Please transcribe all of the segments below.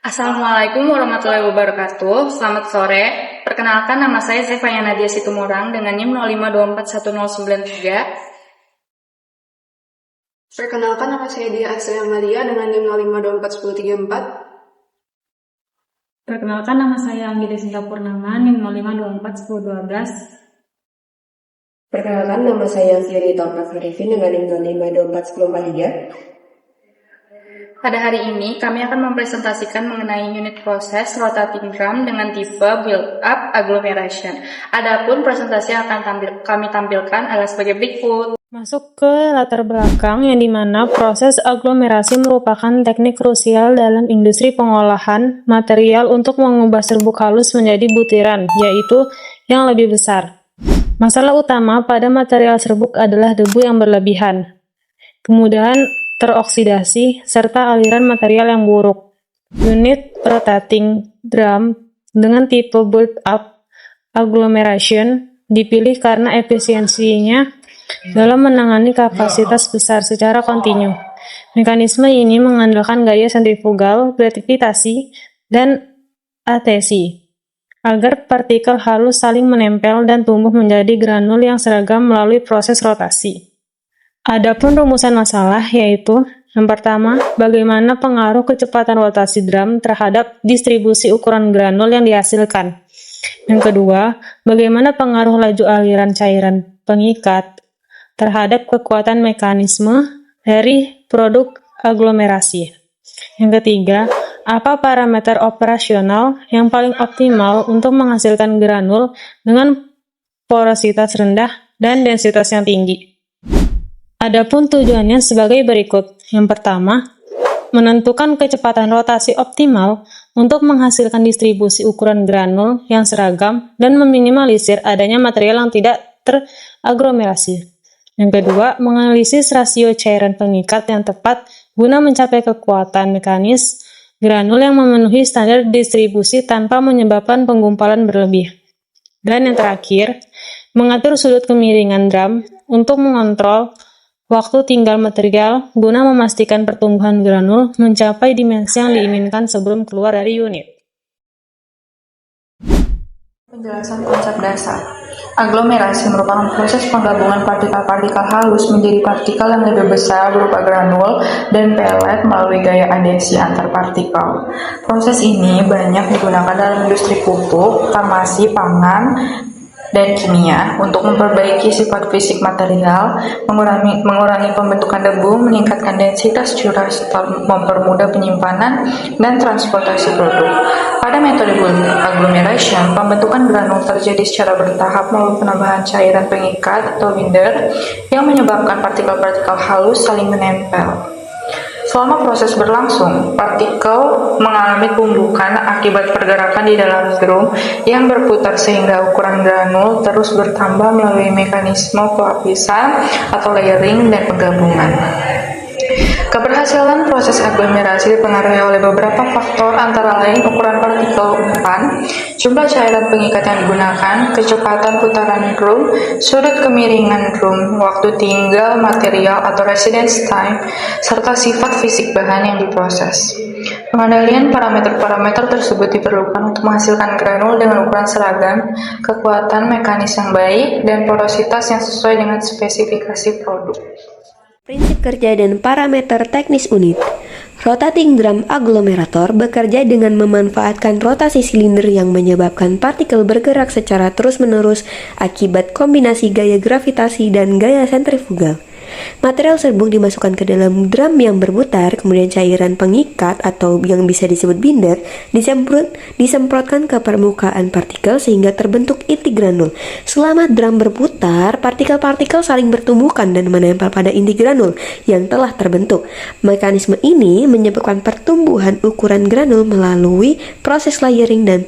Assalamualaikum warahmatullahi wabarakatuh. Selamat sore. Perkenalkan, nama saya Zefanya Nadia Situmorang dengan NIM 05241093. Perkenalkan, nama saya Dia Asri Amalia dengan NIM 05241034. Perkenalkan, nama saya Anggita Sinta Purnama, NIM 05241012. Perkenalkan, nama saya Fioni Taufik Arifin dengan NIM 05241043. Pada hari ini, kami akan mempresentasikan mengenai unit proses rotating drum dengan tipe build-up agglomeration. Adapun presentasi yang akan kami tampilkan adalah sebagai berikut. Masuk ke latar belakang yang dimana proses aglomerasi merupakan teknik krusial dalam industri pengolahan material untuk mengubah serbuk halus menjadi butiran, yaitu yang lebih besar. Masalah utama pada material serbuk adalah debu yang berlebihan, kemudahan teroksidasi, serta aliran material yang buruk. Unit rotating drum dengan tipe build-up agglomeration dipilih karena efisiensinya dalam menangani kapasitas besar secara kontinu. Mekanisme ini mengandalkan gaya sentrifugal, gravitasi, dan adhesi, agar partikel halus saling menempel dan tumbuh menjadi granul yang seragam melalui proses rotasi. Adapun rumusan masalah yaitu, yang pertama, bagaimana pengaruh kecepatan rotasi drum terhadap distribusi ukuran granul yang dihasilkan. Yang kedua, bagaimana pengaruh laju aliran cairan pengikat terhadap kekuatan mekanisme dari produk aglomerasi. Yang ketiga, apa parameter operasional yang paling optimal untuk menghasilkan granul dengan porositas rendah dan densitas yang tinggi. Adapun tujuannya sebagai berikut. Yang pertama, menentukan kecepatan rotasi optimal untuk menghasilkan distribusi ukuran granul yang seragam dan meminimalisir adanya material yang tidak teraglomerasi. Yang kedua, menganalisis rasio cairan pengikat yang tepat guna mencapai kekuatan mekanis granul yang memenuhi standar distribusi tanpa menyebabkan penggumpalan berlebih. Dan yang terakhir, mengatur sudut kemiringan drum untuk mengontrol waktu tinggal material guna memastikan pertumbuhan granul mencapai dimensi yang diinginkan sebelum keluar dari unit. Penjelasan konsep dasar. Aglomerasi merupakan proses penggabungan partikel-partikel halus menjadi partikel yang lebih besar berupa granul dan pelet melalui gaya adhesi antar partikel. Proses ini banyak digunakan dalam industri pupuk, farmasi, pangan, dan kimia untuk memperbaiki sifat fisik material, mengurangi pembentukan debu, meningkatkan densitas curah serta mempermudah penyimpanan dan transportasi produk. Pada metode agglomeration, pembentukan granul terjadi secara bertahap melalui penambahan cairan pengikat atau binder yang menyebabkan partikel-partikel halus saling menempel. Selama proses berlangsung, partikel mengalami tumbukan akibat pergerakan di dalam drum yang berputar sehingga ukuran granul terus bertambah melalui mekanisme pelapisan atau layering dan penggabungan. Keberhasilan proses aglomerasi dipengaruhi oleh beberapa faktor antara lain ukuran partikel umpan, jumlah cairan pengikat yang digunakan, kecepatan putaran drum, sudut kemiringan drum, waktu tinggal material atau residence time, serta sifat fisik bahan yang diproses. Pengendalian parameter-parameter tersebut diperlukan untuk menghasilkan granul dengan ukuran seragam, kekuatan mekanis yang baik, dan porositas yang sesuai dengan spesifikasi produk. Prinsip kerja dan parameter teknis unit. Rotating drum agglomerator bekerja dengan memanfaatkan rotasi silinder yang menyebabkan partikel bergerak secara terus-menerus akibat kombinasi gaya gravitasi dan gaya sentrifugal. Material serbuk dimasukkan ke dalam drum yang berputar, kemudian cairan pengikat atau yang bisa disebut binder disemprotkan ke permukaan partikel sehingga terbentuk inti granul. Selama drum berputar, partikel-partikel saling bertumbukan dan menempel pada inti granul yang telah terbentuk. Mekanisme ini menyebabkan pertumbuhan ukuran granul melalui proses layering dan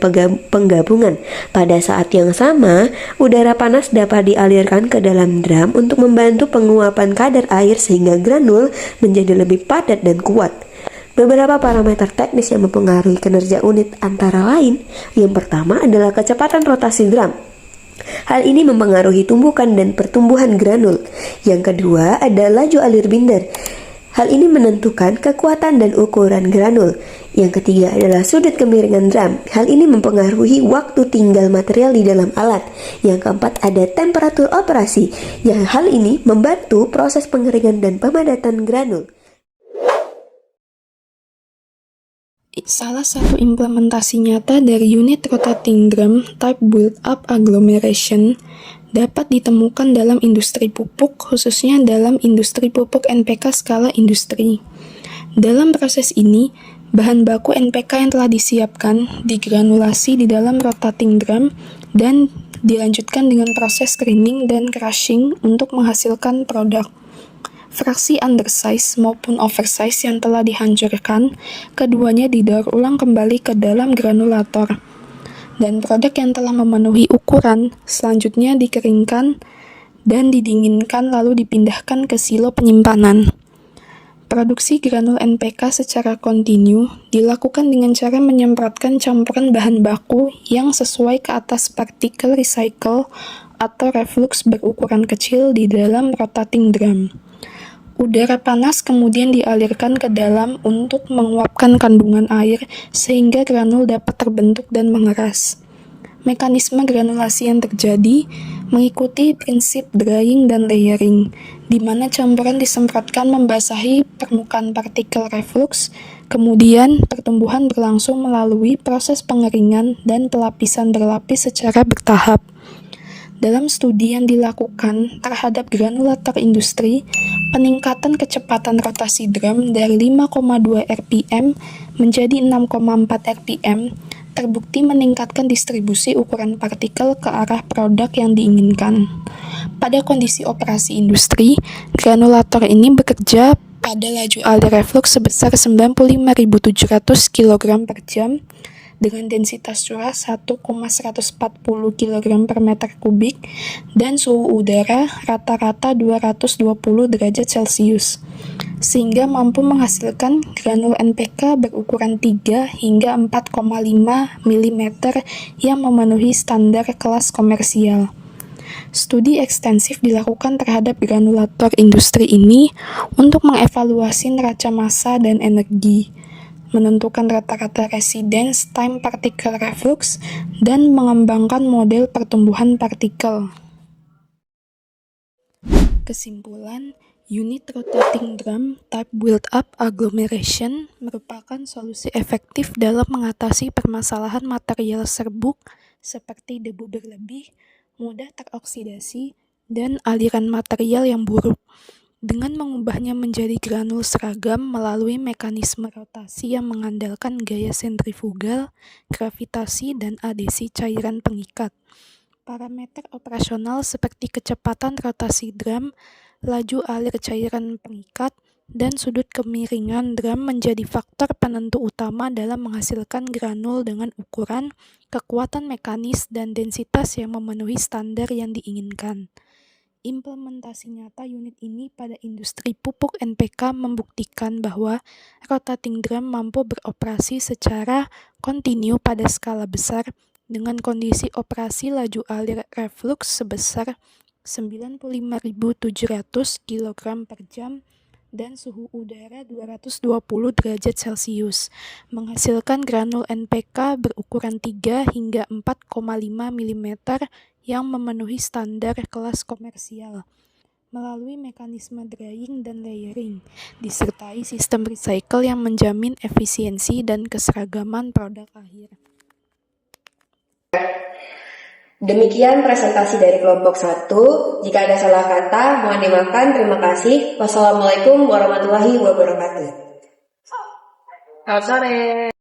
penggabungan. Pada saat yang sama, udara panas dapat dialirkan ke dalam drum untuk membantu penguapan kadar air sehingga granul menjadi lebih padat dan kuat. Beberapa parameter teknis yang mempengaruhi kinerja unit antara lain, yang pertama adalah kecepatan rotasi drum. Hal ini mempengaruhi tumbukan dan pertumbuhan granul. Yang kedua adalah laju alir binder. Hal ini menentukan kekuatan dan ukuran granul. Yang ketiga adalah sudut kemiringan drum. Hal ini mempengaruhi waktu tinggal material di dalam alat. Yang keempat ada temperatur operasi. Yang hal ini membantu proses pengeringan dan pemadatan granul. Salah satu implementasi nyata dari unit rotating drum type build-up agglomeration dapat ditemukan dalam industri pupuk, khususnya dalam industri pupuk NPK skala industri. Dalam proses ini, bahan baku NPK yang telah disiapkan digranulasi di dalam rotating drum dan dilanjutkan dengan proses screening dan crushing untuk menghasilkan produk. Fraksi undersize maupun oversize yang telah dihancurkan, keduanya didaur ulang kembali ke dalam granulator. Dan produk yang telah memenuhi ukuran selanjutnya dikeringkan dan didinginkan lalu dipindahkan ke silo penyimpanan. Produksi granul NPK secara kontinu dilakukan dengan cara menyemprotkan campuran bahan baku yang sesuai ke atas partikel recycle atau reflux berukuran kecil di dalam rotating drum. Udara panas kemudian dialirkan ke dalam untuk menguapkan kandungan air sehingga granul dapat terbentuk dan mengeras. Mekanisme granulasi yang terjadi mengikuti prinsip drying dan layering, di mana campuran disemprotkan membasahi permukaan partikel reflux, kemudian pertumbuhan berlangsung melalui proses pengeringan dan pelapisan berlapis secara bertahap. Dalam studi yang dilakukan terhadap granulator industri, peningkatan kecepatan rotasi drum dari 5,2 rpm menjadi 6,4 rpm terbukti meningkatkan distribusi ukuran partikel ke arah produk yang diinginkan. Pada kondisi operasi industri, granulator ini bekerja pada laju alir reflux sebesar 95.700 kg per jam dengan densitas curah 1,140 kg per meter kubik dan suhu udara rata-rata 220 derajat Celcius, sehingga mampu menghasilkan granul NPK berukuran 3 hingga 4,5 mm yang memenuhi standar kelas komersial. Studi ekstensif dilakukan terhadap granulator industri ini untuk mengevaluasi neraca massa dan energi, menentukan rata-rata residence time particle reflux, dan mengembangkan model pertumbuhan partikel. Kesimpulan, unit rotating drum type build-up agglomeration merupakan solusi efektif dalam mengatasi permasalahan material serbuk seperti debu berlebih, mudah teroksidasi, dan aliran material yang buruk, dengan mengubahnya menjadi granul seragam melalui mekanisme rotasi yang mengandalkan gaya sentrifugal, gravitasi, dan adesi cairan pengikat. Parameter operasional seperti kecepatan rotasi drum, laju alir cairan pengikat, dan sudut kemiringan drum menjadi faktor penentu utama dalam menghasilkan granul dengan ukuran, kekuatan mekanis, dan densitas yang memenuhi standar yang diinginkan. Implementasi nyata unit ini pada industri pupuk NPK membuktikan bahwa rotating drum mampu beroperasi secara kontinu pada skala besar dengan kondisi operasi laju alir reflux sebesar 95.700 kg per jam dan suhu udara 220 derajat Celcius, menghasilkan granul NPK berukuran 3 hingga 4,5 mm yang memenuhi standar kelas komersial, melalui mekanisme drying dan layering, disertai sistem recycle yang menjamin efisiensi dan keseragaman produk akhir. Demikian presentasi dari kelompok 1. Jika ada salah kata, mohon dimaafkan. Terima kasih. Wassalamualaikum warahmatullahi wabarakatuh. Selamat sore.